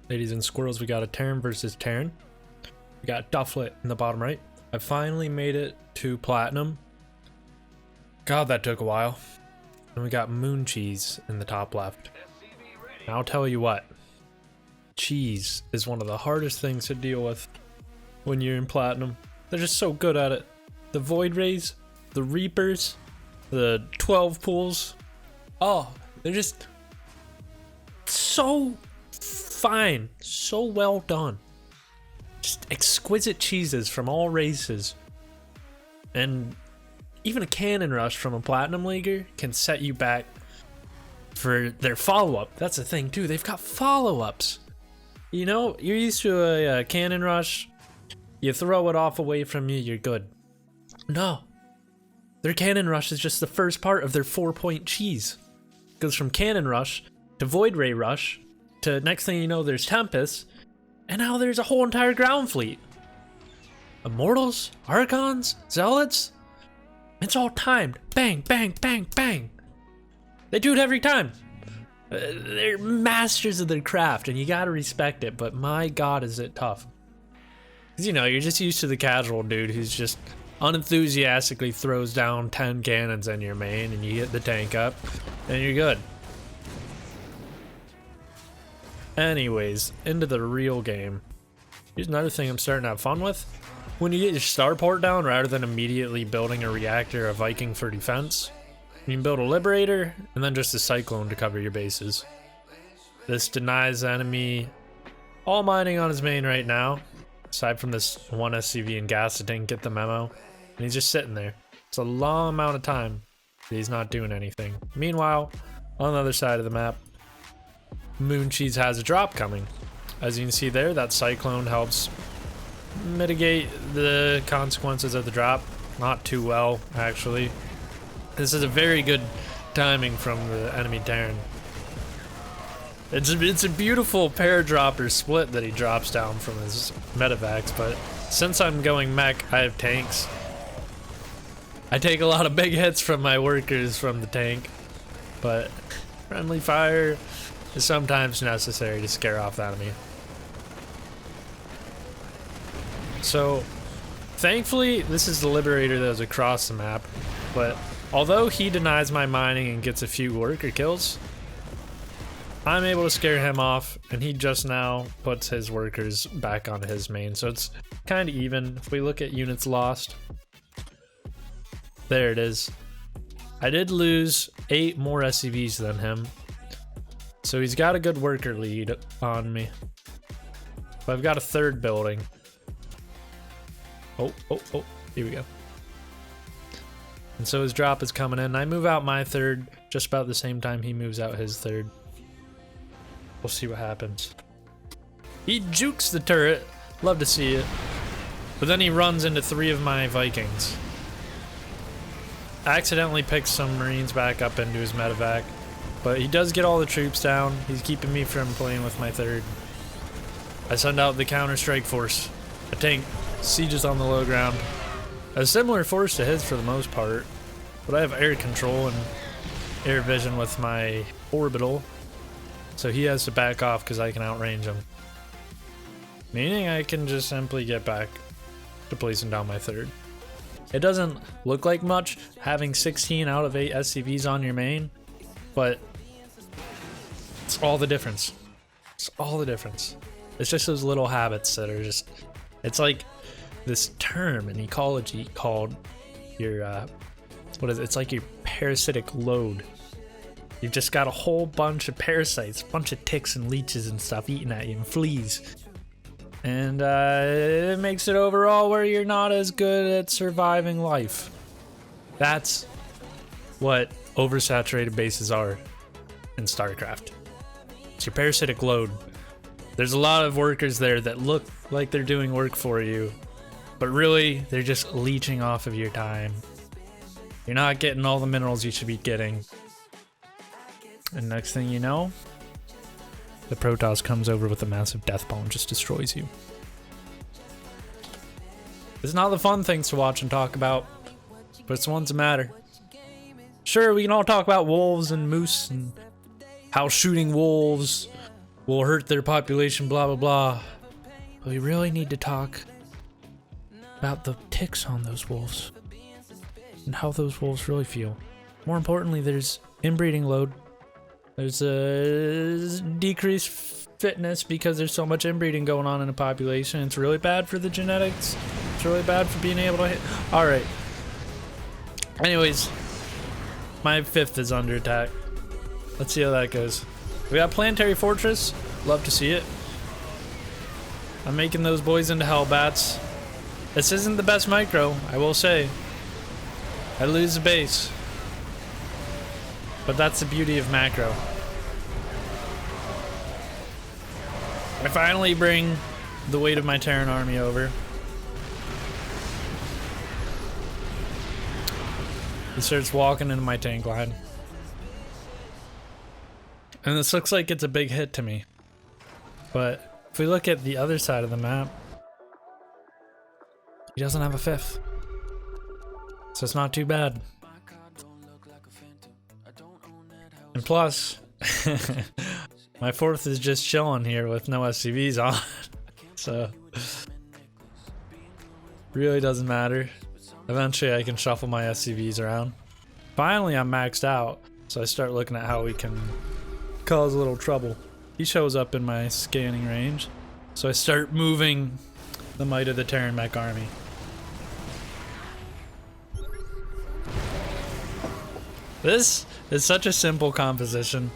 Ladies and squirrels, we got a Terran versus Terran. We got Dufflet in the bottom right. I finally made it to Platinum. God, that took a while. And we got Moon Cheese in the top left. And I'll tell you what. Cheese is one of the hardest things to deal with when you're in Platinum. They're just so good at it. The Void Rays, the Reapers, the 12 pools. Oh, they're just so fine, so well done. Just exquisite cheeses from all races. And even a Cannon Rush from a Platinum Leaguer can set you back for their follow-up. That's the thing too, they've got follow-ups. You know, you're used to a Cannon Rush, you throw it off away from you, you're good. No, their Cannon Rush is just the first part of their 4-point cheese. It goes from Cannon Rush to Void Ray Rush to next thing you know there's Tempest, and now there's a whole entire ground fleet. Immortals, Archons, Zealots, it's all timed. Bang, bang, bang, bang. They do it every time. They're masters of their craft, and you gotta respect it, but my god is it tough. Because, you know, you're just used to the casual dude who's just unenthusiastically throws down 10 cannons in your main, and you hit the tank up, and you're good. Anyways, into the real game. Here's another thing I'm starting to have fun with. When you get your starport down, rather than immediately building a reactor or a Viking for defense, you can build a Liberator, and then just a Cyclone to cover your bases. This denies the enemy all mining on his main right now, aside from this one SCV and gas that didn't get the memo. And he's just sitting there. It's a long amount of time that he's not doing anything. Meanwhile, on the other side of the map, Moon Cheese has a drop coming. As you can see there, that Cyclone helps mitigate the consequences of the drop. Not too well, actually. This is a very good timing from the enemy Terran. It's a beautiful pair-dropper split that he drops down from his medevacs, but since I'm going mech, I have tanks. I take a lot of big hits from my workers from the tank, but friendly fire is sometimes necessary to scare off the enemy. So, thankfully, this is the Liberator that was across the map, but although he denies my mining and gets a few worker kills, I'm able to scare him off, and he just now puts his workers back on his main, so it's kind of even. If we look at units lost, there it is. I did lose 8 more SCVs than him, so he's got a good worker lead on me. But I've got a third building. Oh, here we go. And so his drop is coming in. I move out my third just about the same time he moves out his third. We'll see what happens. He jukes the turret. Love to see it. But then he runs into 3 of my Vikings. Accidentally picks some Marines back up into his medevac. But he does get all the troops down. He's keeping me from playing with my third. I send out the counter-strike force. A tank sieges on the low ground. A similar force to his for the most part, but I have air control and air vision with my orbital, so he has to back off because I can outrange him. Meaning I can just simply get back to placing down my third. It doesn't look like much having 16 out of 8 SCVs on your main, but it's all the difference. It's all the difference. It's just those little habits that are just, it's like this term in ecology called your, what is it? It's like your parasitic load. You've just got a whole bunch of parasites, a bunch of ticks and leeches and stuff eating at you, and fleas. And it makes it overall where you're not as good at surviving life. That's what oversaturated bases are in StarCraft. It's your parasitic load. There's a lot of workers there that look like they're doing work for you, but really, they're just leeching off of your time. You're not getting all the minerals you should be getting. And next thing you know, the Protoss comes over with a massive death ball and just destroys you. It's not the fun things to watch and talk about, but it's the ones that matter. Sure, we can all talk about wolves and moose and how shooting wolves will hurt their population, blah, blah, blah. But we really need to talk about the ticks on those wolves and how those wolves really feel. More importantly, there's inbreeding load. There's a decreased fitness because there's so much inbreeding going on in a population. It's really bad for the genetics. It's really bad for being able to hit. All right. Anyways, my 5th is under attack. Let's see how that goes. We got Planetary Fortress. Love to see it. I'm making those boys into Hellbats. This isn't the best micro, I will say. I lose the base. But that's the beauty of macro. I finally bring the weight of my Terran army over. He starts walking into my tank line. And this looks like it's a big hit to me. But if we look at the other side of the map, he doesn't have a 5th. So it's not too bad. And plus, my 4th is just chilling here with no SCVs on. So, really doesn't matter. Eventually I can shuffle my SCVs around. Finally I'm maxed out, so I start looking at how we can cause a little trouble. He shows up in my scanning range, so I start moving the might of the Terran Mech army. This is such a simple composition.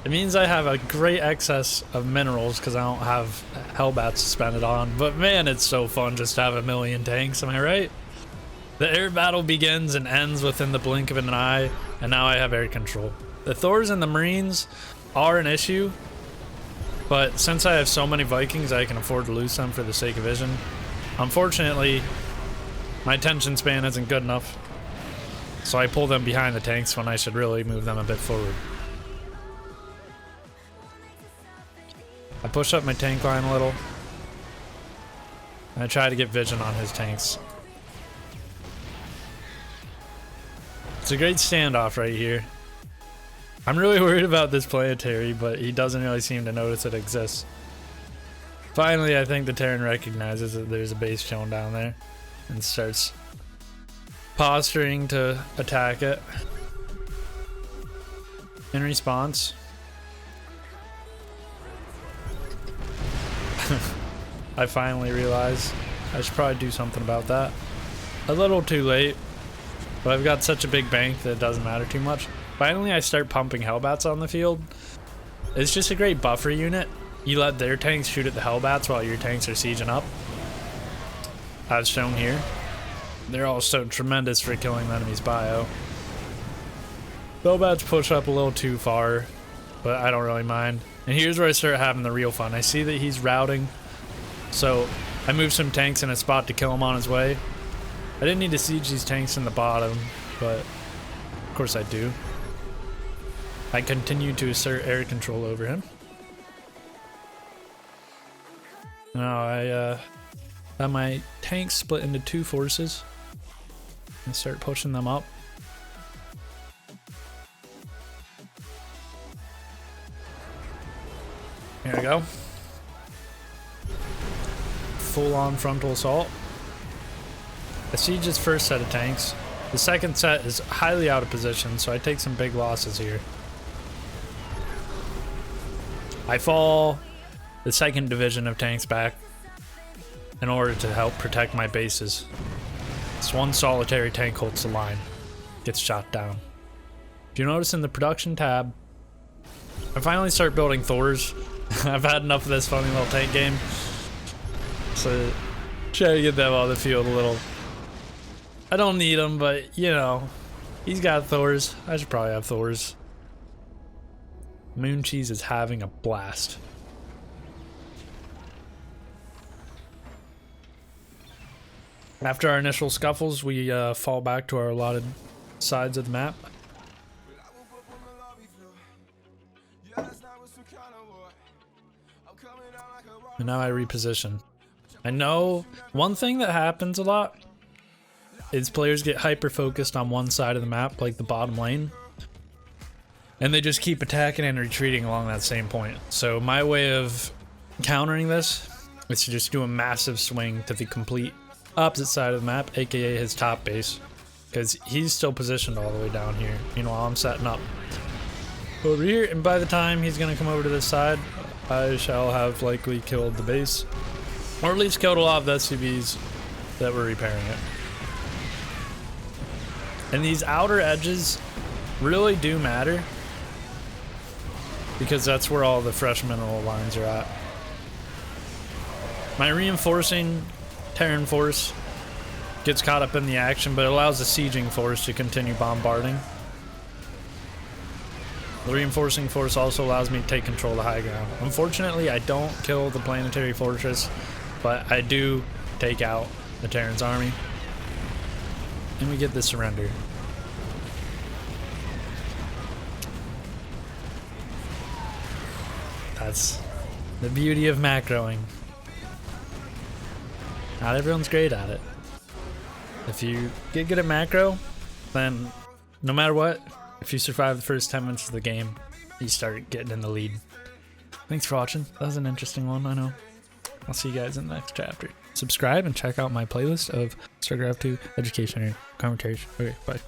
It means I have a great excess of minerals because I don't have Hellbats to spend it on, but man, it's so fun just to have a million tanks, am I right? The air battle begins and ends within the blink of an eye, and now I have air control. The Thors and the Marines are an issue, but since I have so many Vikings, I can afford to lose them for the sake of vision. Unfortunately, my attention span isn't good enough, so I pull them behind the tanks when I should really move them a bit forward. I push up my tank line a little, and I try to get vision on his tanks. It's a great standoff right here. I'm really worried about this planetary, but he doesn't really seem to notice it exists. Finally, I think the Terran recognizes that there's a base chilling down there and starts posturing to attack it. In response, I finally realize I should probably do something about that. A little too late. But I've got such a big bank that it doesn't matter too much. Finally, I start pumping Hellbats on the field. It's just a great buffer unit. You let their tanks shoot at the Hellbats while your tanks are sieging up. As shown here. They're also tremendous for killing the enemy's bio. Hellbats push up a little too far, but I don't really mind. And here's where I start having the real fun. I see that he's routing, so I move some tanks in a spot to kill him on his way. I didn't need to siege these tanks in the bottom, but of course I do. I continue to assert air control over him. Now I have my tanks split into 2 forces and start pushing them up. Here we go. Full on frontal assault. I siege his first set of tanks. The second set is highly out of position, so I take some big losses here. I fall the second division of tanks back in order to help protect my bases. This one solitary tank holds the line, gets shot down. If you notice in the production tab, I finally start building Thors. I've had enough of this funny little tank game, so try to get them on the field a little. I don't need them, but you know, he's got Thors. I should probably have Thors. Moon Cheese is having a blast. After our initial scuffles, we fall back to our allotted sides of the map. And now I reposition. I know one thing that happens a lot is players get hyper focused on one side of the map, like the bottom lane. And they just keep attacking and retreating along that same point. So my way of countering this is to just do a massive swing to the complete opposite side of the map, aka his top base. Because he's still positioned all the way down here, while I'm setting up over here. And by the time he's going to come over to this side, I shall have likely killed the base. Or at least killed a lot of the SCVs that were repairing it. And these outer edges really do matter, because that's where all the fresh mineral lines are at. My reinforcing Terran force gets caught up in the action, but it allows the sieging force to continue bombarding. The reinforcing force also allows me to take control of the high ground. Unfortunately, I don't kill the planetary fortress, but I do take out the Terran's army. And we get the surrender. That's the beauty of macroing. Not everyone's great at it. If you get good at macro, then no matter what, if you survive the first 10 minutes of the game, you start getting in the lead. Thanks for watching. That was an interesting one, I know. I'll see you guys in the next chapter. Subscribe and check out my playlist of StarCraft 2 education commentaries. Okay, bye.